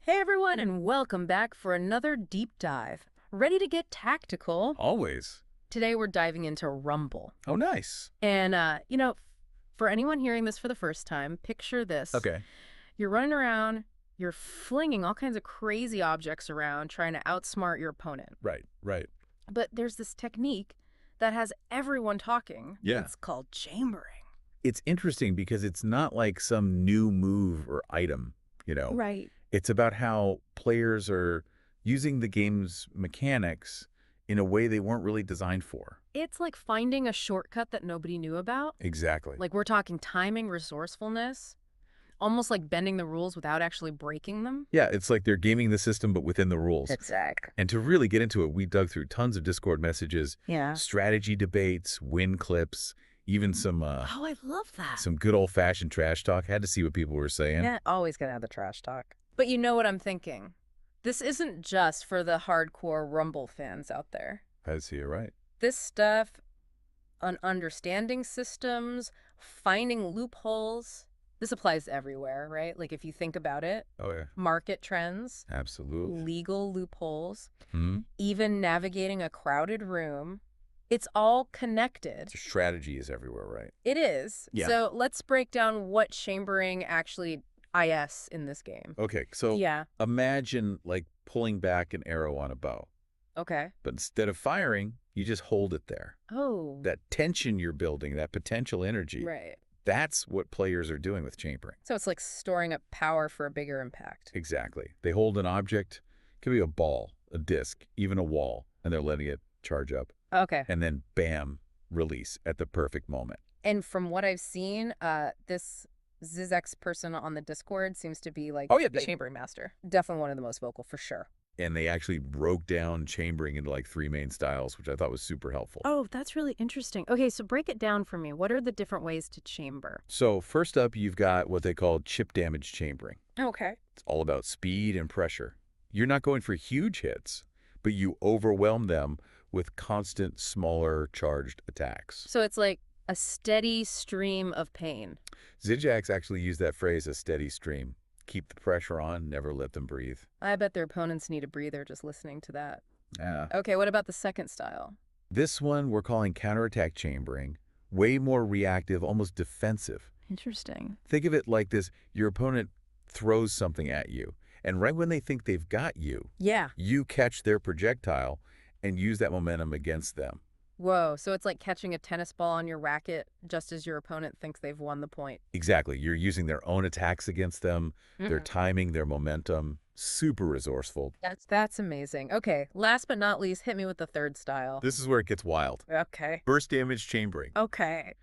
Hey everyone, and welcome back for another deep dive. Ready to get tactical? Always. Today we're diving into Rumble. Oh, nice. And, for anyone hearing this for the first time, picture this. Okay. You're running around, you're flinging all kinds of crazy objects around, trying to outsmart your opponent. Right, right. But there's this technique that has everyone talking. Yeah. It's called chambering. It's interesting because it's not like some new move or item, Right. It's about how players are using the game's mechanics in a way they weren't really designed for. It's like finding a shortcut that nobody knew about. Exactly. Like we're talking timing, resourcefulness, almost like bending the rules without actually breaking them. Yeah, it's like they're gaming the system, but within the rules. Exactly. And to really get into it, we dug through tons of Discord messages, Yeah. strategy debates, win clips, even some Oh, I love that. some good old-fashioned trash talk. Had to see what people were saying. Yeah, always gonna have the trash talk. But you know what I'm thinking? This isn't just for the hardcore Rumble fans out there. I see it right. This stuff on understanding systems, finding loopholes, this applies everywhere, right? Like if you think about it, Oh, yeah. market trends, Absolutely. legal loopholes, Hmm? even navigating a crowded room, it's all connected. Strategy is everywhere, right? It is. Yeah. So let's break down what chambering actually is in this game. Okay, so Yeah. imagine like pulling back an arrow on a bow, Okay. but instead of firing, you just hold it there. Oh. That tension you're building, that potential energy, Right. that's what players are doing with chambering. So it's like storing up power for a bigger impact. Exactly. They hold an object, it could be a ball, a disc, even a wall, and they're letting it charge up. Okay. And then bam, release at the perfect moment. And from what I've seen, this Zizx person on the Discord seems to be like Oh, yeah, the chambering master. Definitely one of the most vocal for sure. And they actually broke down chambering into like 3 main styles, which I thought was super helpful. Oh, that's really interesting. Okay, so break it down for me. What are the different ways to chamber? So first up, you've got what they call chip damage chambering. Okay. It's all about speed and pressure. You're not going for huge hits, but you overwhelm them with constant, smaller, charged attacks. So it's like a steady stream of pain. Zijax actually used that phrase, a steady stream. Keep the pressure on, never let them breathe. I bet their opponents need a breather just listening to that. Yeah. Okay, what about the second style? This one we're calling counterattack chambering. Way more reactive, almost defensive. Interesting. Think of it like this. Your opponent throws something at you, and right when they think they've got you, Yeah. you catch their projectile and use that momentum against them. Whoa, so it's like catching a tennis ball on your racket just as your opponent thinks they've won the point. Exactly. You're using their own attacks against them, their timing, their momentum. Super resourceful. That's amazing. Okay, last but not least, hit me with the third style. This is where it gets wild. Okay. Burst damage chambering. Okay.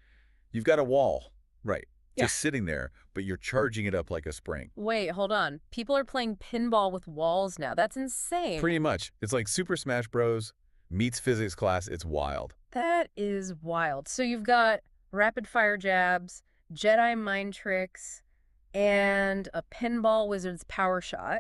You've got a wall, right, Yeah. just sitting there, but you're charging it up like a spring. Wait, hold on. People are playing pinball with walls now. That's insane. Pretty much. It's like Super Smash Bros. Meets physics class. It's wild. That is wild. So you've got rapid fire jabs, Jedi mind tricks, and a pinball wizard's power shot.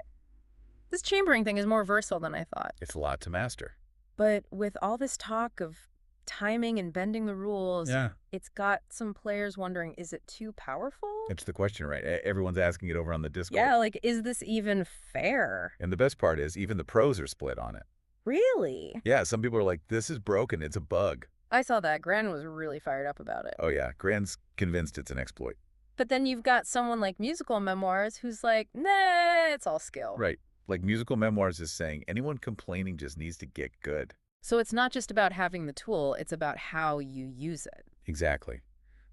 This chambering thing is more versatile than I thought. It's a lot to master. But with all this talk of timing and bending the rules, it's got some players wondering, is it too powerful? It's the question, right? Everyone's asking it over on the Discord. Yeah, like, is this even fair? And the best part is even the pros are split on it. Really? Yeah, some people are like, this is broken. It's a bug. I saw that. Gran was really fired up about it. Oh, yeah. Gran's convinced it's an exploit. But then you've got someone like Musical Memoirs who's like, nah, it's all skill. Right. Like Musical Memoirs is saying, anyone complaining just needs to get good. So it's not just about having the tool, it's about how you use it. Exactly.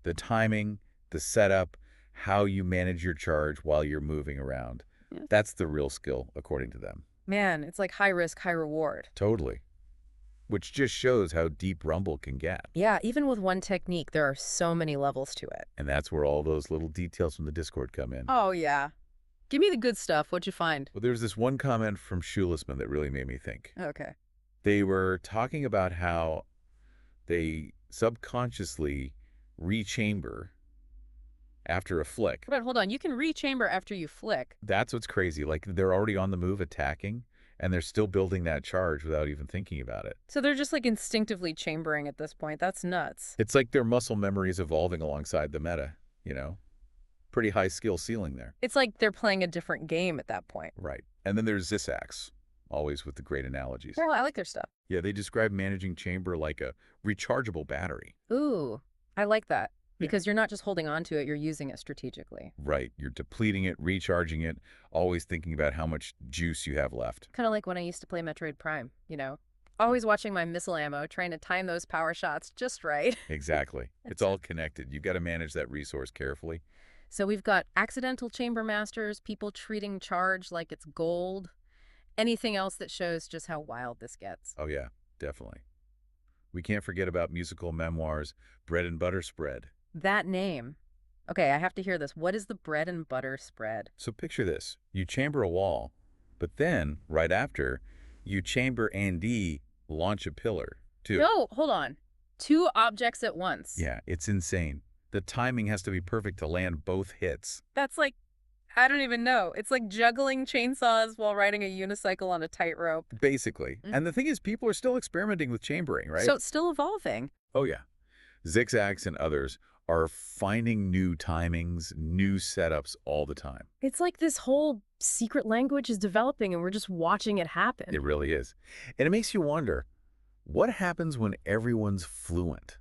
The timing, the setup, how you manage your charge while you're moving around. Yeah. That's the real skill, according to them. Man, it's like high risk, high reward. Totally. Which just shows how deep Rumble can get. Yeah, even with one technique, there are so many levels to it. And that's where all those little details from the Discord come in. Oh, yeah. Give me the good stuff. What'd you find? Well, there's this one comment from Schulisman that really made me think. Okay. They were talking about how they subconsciously rechamber after a flick. But hold on, you can rechamber after you flick. That's what's crazy. Like, they're already on the move attacking, and they're still building that charge without even thinking about it. So they're just like instinctively chambering at this point. That's nuts. It's like their muscle memory is evolving alongside the meta, you know? Pretty high skill ceiling there. It's like they're playing a different game at that point. Right. And then there's Zisaks, always with the great analogies. Well, I like their stuff. Yeah, they describe managing chamber like a rechargeable battery. Ooh, I like that. Yeah. Because you're not just holding on to it, you're using it strategically. Right. You're depleting it, recharging it, always thinking about how much juice you have left. Kind of like when I used to play Metroid Prime, you know? Always watching my missile ammo, trying to time those power shots just right. Exactly. It's all connected. You've got to manage that resource carefully. So we've got accidental chamber masters, people treating charge like it's gold. Anything else that shows just how wild this gets. Oh, yeah, definitely. We can't forget about musical memoirs, Bread and Butter Spread. That name. Okay, I have to hear this. What is the bread and butter spread? So picture this. You chamber a wall, but then, right after, you chamber and launch a pillar, too. No, hold on. Two objects at once. Yeah, it's insane. The timing has to be perfect to land both hits. That's like, I don't even know. It's like juggling chainsaws while riding a unicycle on a tightrope. Basically. Mm. And the thing is, people are still experimenting with chambering, right? So it's still evolving. Oh, yeah. Zigzags and others are finding new timings, new setups all the time. It's like this whole secret language is developing and we're just watching it happen. It really is. And it makes you wonder, what happens when everyone's fluent?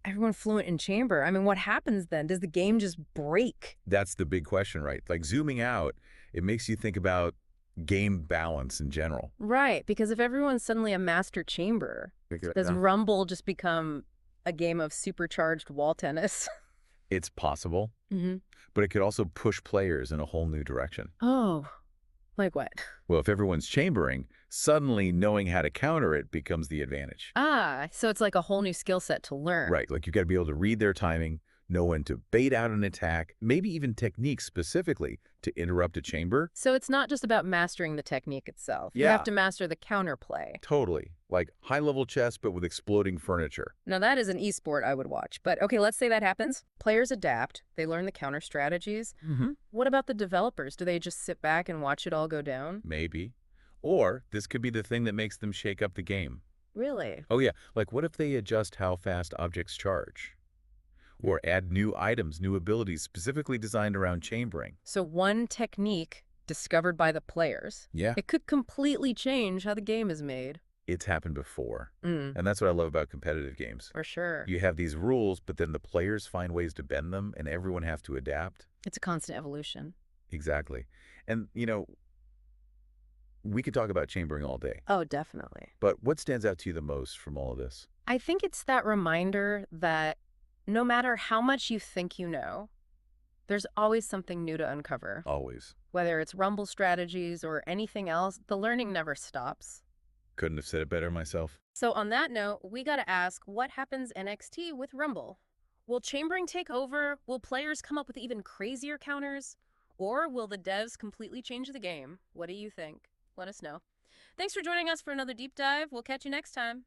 Everyone fluent in chamber. I mean, what happens then? Does the game just break? That's the big question, right? Like zooming out, it makes you think about game balance in general. Right, because if everyone's suddenly a master chamber, does Rumble just become a game of supercharged wall tennis? It's possible, Mm-hmm. but it could also push players in a whole new direction. Oh, like what? Well, if everyone's chambering, suddenly knowing how to counter it becomes the advantage. Ah, so it's like a whole new skill set to learn. Right, like you got to be able to read their timing, know when to bait out an attack, maybe even techniques specifically to interrupt a chamber. So it's not just about mastering the technique itself. You Yeah. have to master the counterplay. Totally. Like high-level chess, but with exploding furniture. Now that is an esport I would watch. But okay, let's say that happens. Players adapt. They learn the counter strategies. Mm-hmm. What about the developers? Do they just sit back and watch it all go down? Maybe. Or this could be the thing that makes them shake up the game. Really? Oh yeah, like what if they adjust how fast objects charge? Or add new items, new abilities specifically designed around chambering. So one technique discovered by the players, Yeah, it could completely change how the game is made. it's happened before. Mm, And that's what I love about competitive games. for sure. You have these rules, but then the players find ways to bend them, and everyone has to adapt. It's a constant evolution. Exactly. And, we could talk about chambering all day. Oh, definitely. But what stands out to you the most from all of this? I think it's that reminder that no matter how much you think you know, there's always something new to uncover. Always. Whether it's Rumble strategies or anything else, the learning never stops. Couldn't have said it better myself. So on that note, we gotta ask, what happens NXT with Rumble? Will chambering take over? Will players come up with even crazier counters? Or will the devs completely change the game? What do you think? Let us know. Thanks for joining us for another deep dive. We'll catch you next time.